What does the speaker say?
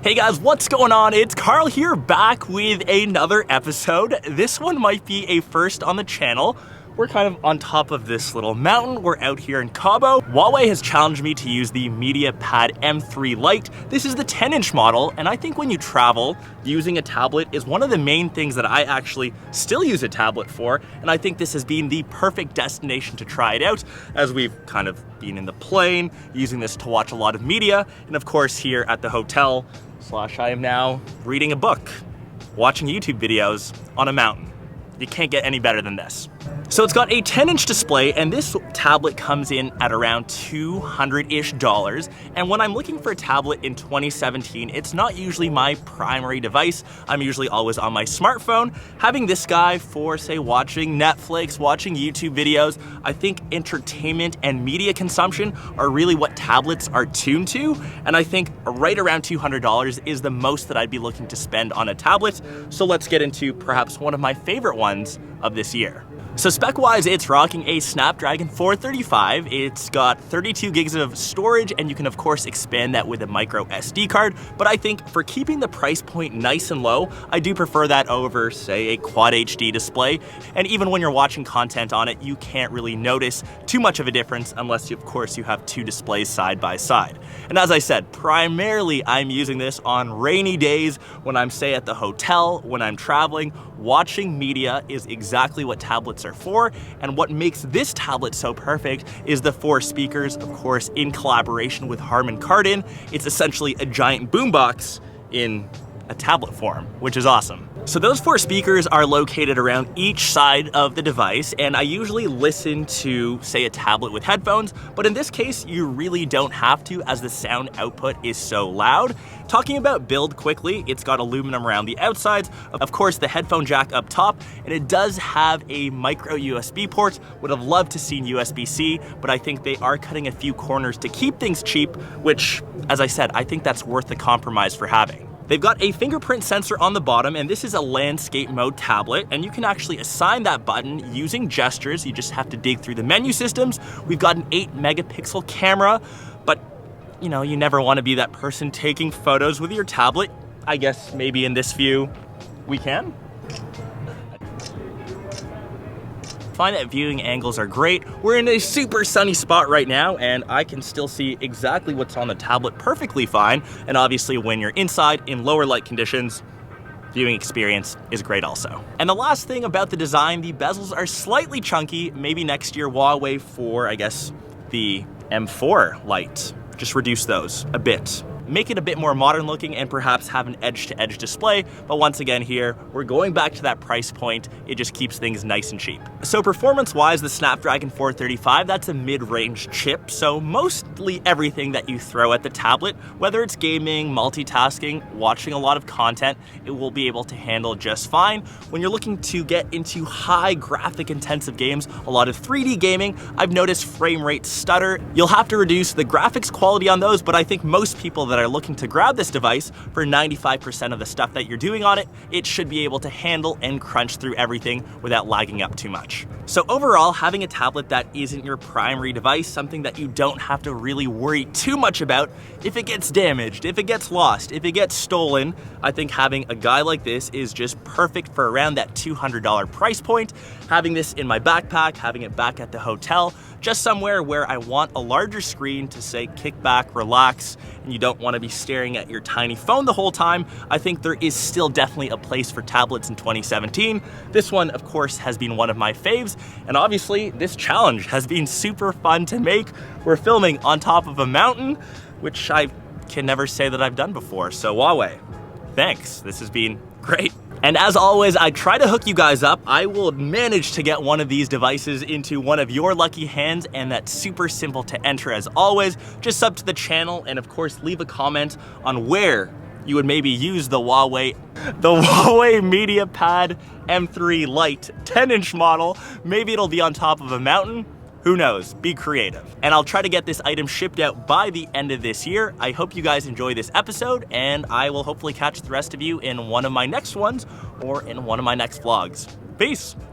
Hey guys, what's going on? It's Karl here, back with another episode. This one might be a first on the channel. We're kind of on top of this little mountain. We're out here in Cabo. Huawei has challenged me to use the MediaPad M3 Lite. This is the 10-inch model, and I think when you travel, using a tablet is one of the main things that I actually still use a tablet for, and I think this has been the perfect destination to try it out, as we've kind of been in the plane, using this to watch a lot of media, and of course here at the hotel, I am now reading a book, watching YouTube videos on a mountain. You can't get any better than this. So it's got a 10-inch display, and this tablet comes in at around $200-ish. And when I'm looking for a tablet in 2017, it's not usually my primary device. I'm usually always on my smartphone. Having this guy for, say, watching Netflix, watching YouTube videos, I think entertainment and media consumption are really what tablets are tuned to. And I think right around $200 is the most that I'd be looking to spend on a tablet. So let's get into perhaps one of my favorite ones of this year. So spec-wise, it's rocking a Snapdragon 435. It's got 32 gigs of storage, and you can of course expand that with a micro SD card. But I think for keeping the price point nice and low, I do prefer that over, say, a Quad HD display. And even when you're watching content on it, you can't really notice too much of a difference unless, of course, you have two displays side by side. And as I said, primarily I'm using this on rainy days when I'm, say, at the hotel, when I'm traveling. Watching media is exactly what tablets are for, and what makes this tablet so perfect is the 4 speakers, of course, in collaboration with Harman Kardon. It's essentially a giant boombox in a tablet form, which is awesome. So those 4 speakers are located around each side of the device, and I usually listen to, say, a tablet with headphones, but in this case, you really don't have to, as the sound output is so loud. Talking about build quickly, it's got aluminum around the outsides, of course the headphone jack up top, and it does have a micro USB port. Would have loved to seen USB-C, but I think they are cutting a few corners to keep things cheap, which, as I said, I think that's worth the compromise for having. They've got a fingerprint sensor on the bottom, and this is a landscape mode tablet, and you can actually assign that button using gestures. You just have to dig through the menu systems. We've got an 8-megapixel camera, but you know, you never want to be that person taking photos with your tablet. I guess maybe in this view, we can. Find that viewing angles are great. We're in a super sunny spot right now, and I can still see exactly what's on the tablet perfectly fine. And obviously when you're inside in lower light conditions, viewing experience is great also. And the last thing about the design, the bezels are slightly chunky. Maybe next year Huawei for, I guess, the M4 Lite, just reduce those a bit. Make it a bit more modern looking and perhaps have an edge-to-edge display, but once again here, we're going back to that price point. It just keeps things nice and cheap. So performance-wise, the Snapdragon 435, that's a mid-range chip, so mostly everything that you throw at the tablet, whether it's gaming, multitasking, watching a lot of content, it will be able to handle just fine. When you're looking to get into high graphic-intensive games, a lot of 3D gaming, I've noticed frame rates stutter. You'll have to reduce the graphics quality on those, but I think most people that are looking to grab this device for 95% of the stuff that you're doing on it, it should be able to handle and crunch through everything without lagging up too much. So overall, having a tablet that isn't your primary device, something that you don't have to really worry too much about if it gets damaged, if it gets lost, if it gets stolen, I think having a guy like this is just perfect for around that $200 price point. Having this in my backpack, having it back at the hotel, just somewhere where I want a larger screen to, say, kick back, relax, and you don't want to be staring at your tiny phone the whole time, I think there is still definitely a place for tablets in 2017. This one, of course, has been one of my faves, and obviously this challenge has been super fun to make. We're filming on top of a mountain, which I can never say that I've done before, so Huawei, thanks. This has been great. And as always, I try to hook you guys up. I will manage to get one of these devices into one of your lucky hands, and that's super simple to enter as always. Just sub to the channel, and of course, leave a comment on where you would maybe use the Huawei MediaPad M3 Lite 10-inch model. Maybe it'll be on top of a mountain. Who knows? Be creative. And I'll try to get this item shipped out by the end of this year. I hope you guys enjoy this episode, and I will hopefully catch the rest of you in one of my next ones or in one of my next vlogs. Peace.